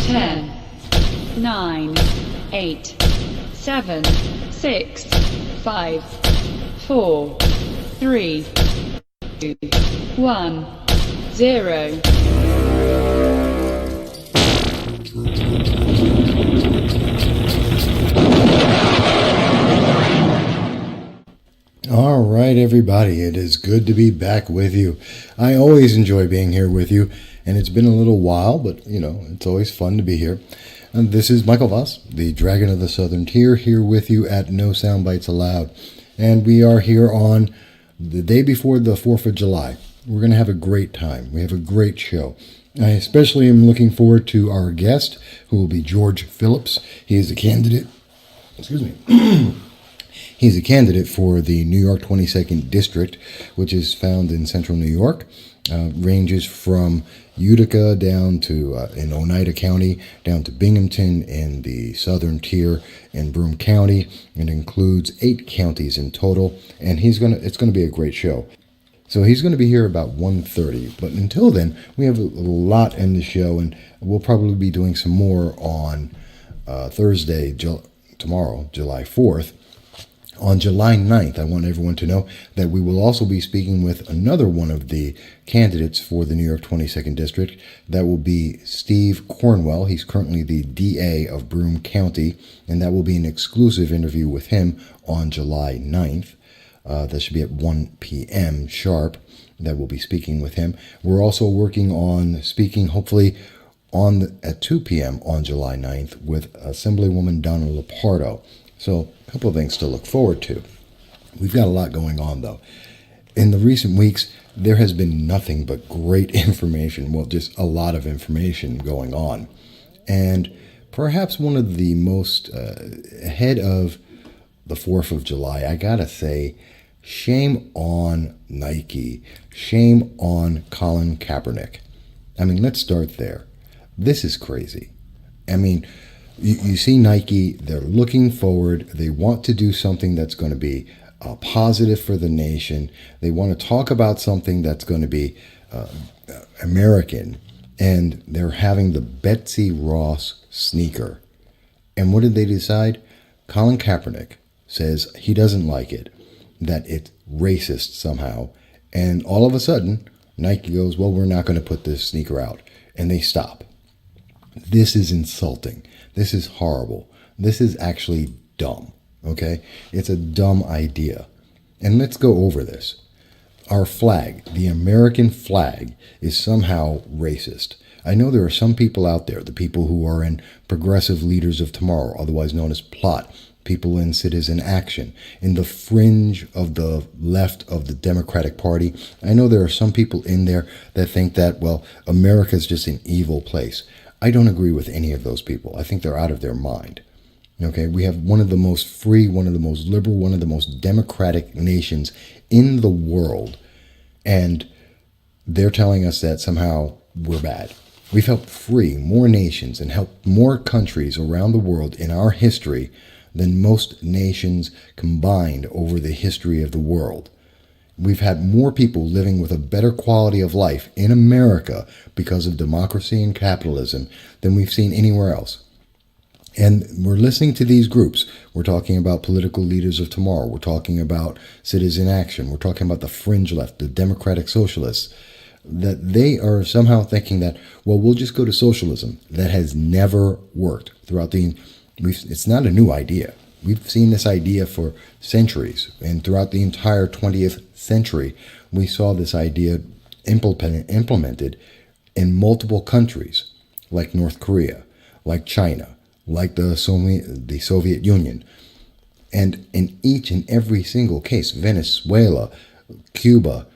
10, 9, 8, 7, 6, 5, 4, 3, 2, 1, 0. All right, everybody, it is good to be back with you. I always enjoy being here with you, and it's been a little while, but, it's always fun to be here. And this is Michael Voss, the Dragon of the Southern Tier, here with you at No Soundbites Allowed. And we are here on the day before the 4th of July. We're going to have a great time. We have a great show. I especially am looking forward to our guest, who will be George Phillips. He is a candidate. Excuse me. He's a candidate for the New York 22nd District, which is found in central New York. Ranges from Utica down to, in Oneida County, down to Binghamton in the southern tier in Broome County. It includes 8 counties in total, and it's going to be a great show. So he's going to be here about 1:30. But until then, we have a lot in the show, and we'll probably be doing some more on Thursday, tomorrow, July 4th. On July 9th, I want everyone to know that we will also be speaking with another one of the candidates for the New York 22nd District. That will be Steve Cornwell. He's currently the DA of Broome County, and that will be an exclusive interview with him on July 9th. That should be at 1 p.m. sharp that we'll be speaking with him. We're also working on speaking, hopefully, at 2 p.m. on July 9th with Assemblywoman Donna Lepardo. So a couple of things to look forward to. We've got a lot going on, though. In the recent weeks, there has been nothing but great information. Well, just a lot of information going on. And perhaps one of the most ahead of the 4th of July, I gotta say, shame on Nike. Shame on Colin Kaepernick. I mean, let's start there. This is crazy. I mean, you see Nike, they're looking forward. They want to do something that's going to be positive for the nation. They want to talk about something that's going to be American. And they're having the Betsy Ross sneaker. And what did they decide? Colin Kaepernick says he doesn't like it, that it's racist somehow. And all of a sudden, Nike goes, well, we're not going to put this sneaker out. And they stop. This is insulting. This is horrible. This is actually dumb, okay? It's a dumb idea. And let's go over this. Our flag, the American flag, is somehow racist. I know there are some people out there, the people who are in Progressive Leaders of Tomorrow, otherwise known as PLOT, people in Citizen Action, in the fringe of the left of the Democratic Party. I know there are some people in there that think that, well, America's just an evil place. I don't agree with any of those people. I think they're out of their mind. Okay, we have one of the most free, one of the most liberal, one of the most democratic nations in the world. And they're telling us that somehow we're bad. We've helped free more nations and helped more countries around the world in our history than most nations combined over the history of the world. We've had more people living with a better quality of life in America because of democracy and capitalism than we've seen anywhere else. And we're listening to these groups. We're talking about political leaders of tomorrow. We're talking about Citizen Action. We're talking about the fringe left, the democratic socialists, that they are somehow thinking that, well, we'll just go to socialism. That has never worked throughout it's not a new idea. We've seen this idea for centuries, and throughout the entire 20th century, we saw this idea implemented in multiple countries, like North Korea, like China, like the Soviet Union. And in each and every single case, Venezuela, Cuba,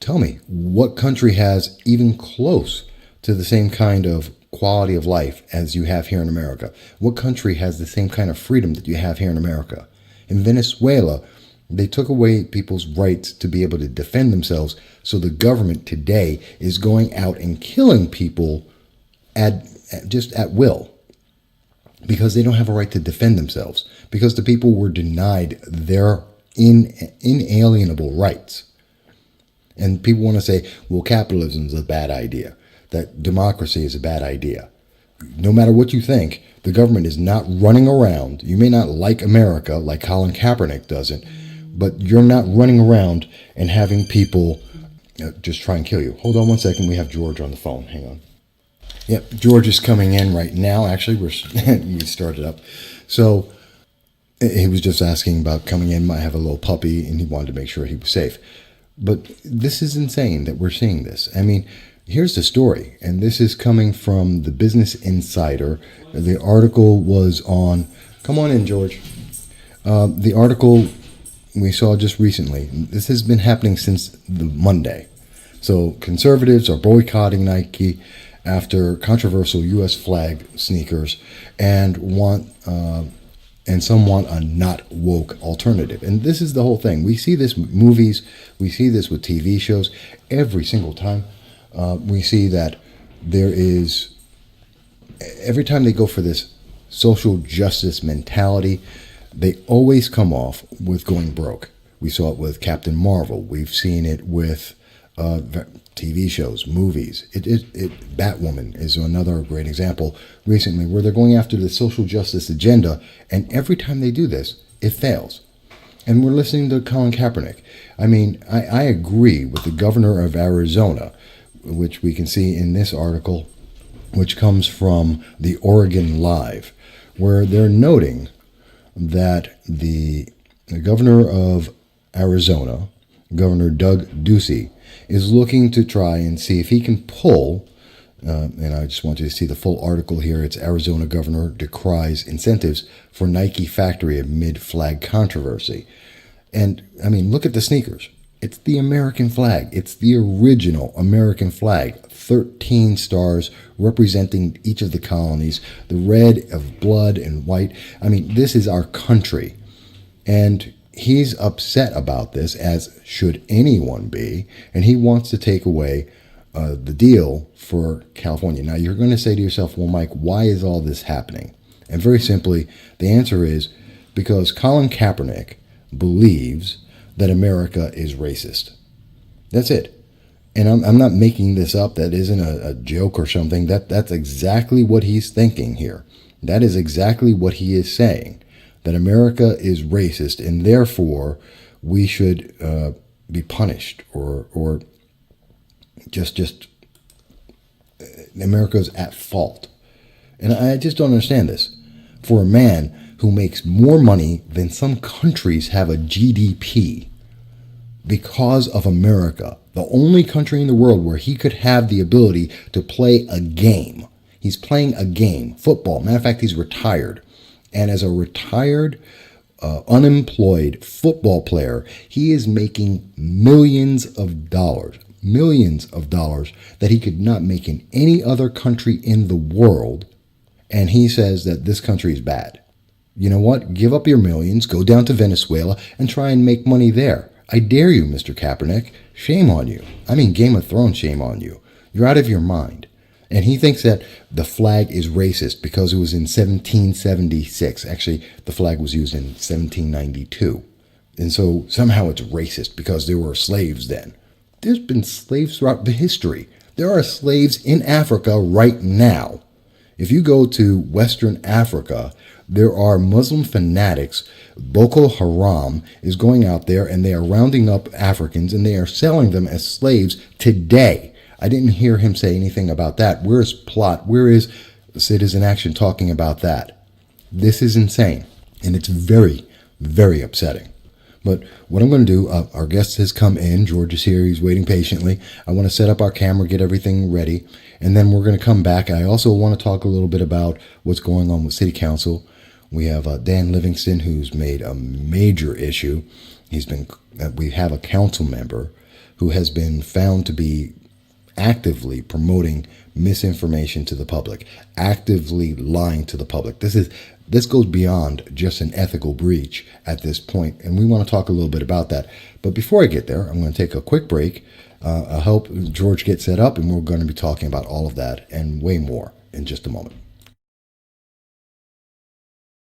tell me, what country has even close to the same kind of quality of life as you have here in America? What country has the same kind of freedom that you have here in America? In Venezuela, they took away people's rights to be able to defend themselves, so the government today is going out and killing people just at will, because they don't have a right to defend themselves, because the people were denied their inalienable rights. And people want to say, well, capitalism is a bad idea, that democracy is a bad idea. no matter what you think, the government is not running around. You may not like America like Colin Kaepernick doesn't, but you're not running around and having people just try and kill you. Hold on one second. We have George on the phone. Hang on. Yep, George is coming in right now. Actually, we started up. So he was just asking about coming in. I have a little puppy, and he wanted to make sure he was safe. But this is insane that we're seeing this. I mean, here's the story, and this is coming from the Business Insider. The article was on... Come on in, George. The article we saw just recently. This has been happening since the Monday. So conservatives are boycotting Nike after controversial U.S. flag sneakers and some want a not woke alternative. And this is the whole thing. We see this with movies. We see this with TV shows every single time. We see that there is, every time they go for this social justice mentality, they always come off with going broke. We saw it with Captain Marvel. We've seen it with TV shows, movies. Batwoman is another great example recently where they're going after the social justice agenda, and every time they do this, it fails. And we're listening to Colin Kaepernick. I mean, I agree with the governor of Arizona, which we can see in this article, which comes from the Oregon Live, where they're noting that the governor of Arizona, Governor Doug Ducey, is looking to try and see if he can pull, and I just want you to see the full article here. It's Arizona governor decries incentives for Nike factory amid flag controversy. And, I mean, look at the sneakers. It's the American flag. It's the original American flag. 13 stars representing each of the colonies. The red of blood and white. I mean, this is our country. And he's upset about this, as should anyone be, and he wants to take away the deal for California. Now, you're going to say to yourself, well, Mike, why is all this happening? And very simply, the answer is because Colin Kaepernick believes that America is racist. That's it. And I'm not making this up. That isn't a joke or something. That's exactly what he's thinking here. That is exactly what he is saying. That America is racist, and therefore we should be punished, or just America's at fault. And I just don't understand this. For a man who makes more money than some countries have a GDP because of America, the only country in the world where he could have the ability to play a game. He's playing a game, football. Matter of fact, he's retired. And as a retired, unemployed football player, he is making millions of dollars that he could not make in any other country in the world. And he says that this country is bad. You know what? Give up your millions, go down to Venezuela, and try and make money there. I dare you, Mr. Kaepernick. Shame on you. I mean, Game of Thrones, shame on you. You're out of your mind. And he thinks that the flag is racist because it was in 1776. Actually, the flag was used in 1792. And so somehow it's racist because there were slaves then. There's been slaves throughout the history. There are slaves in Africa right now. If you go to Western Africa, there are Muslim fanatics. Boko Haram is going out there and they are rounding up Africans and they are selling them as slaves today. I didn't hear him say anything about that. Where is Plot? Where is Citizen Action talking about that? This is insane. And it's very, very upsetting. But what I'm going to do, our guest has come in. George is here. He's waiting patiently. I want to set up our camera, get everything ready. And then we're going to come back. I also want to talk a little bit about what's going on with City Council. We have Dan Livingston, who's made a major issue. We have a council member who has been found to be actively promoting misinformation to the public, actively lying to the public. This goes beyond just an ethical breach at this point, and we want to talk a little bit about that. But before I get there, I'm going to take a quick break. I'll help George get set up, and we're going to be talking about all of that and way more in just a moment.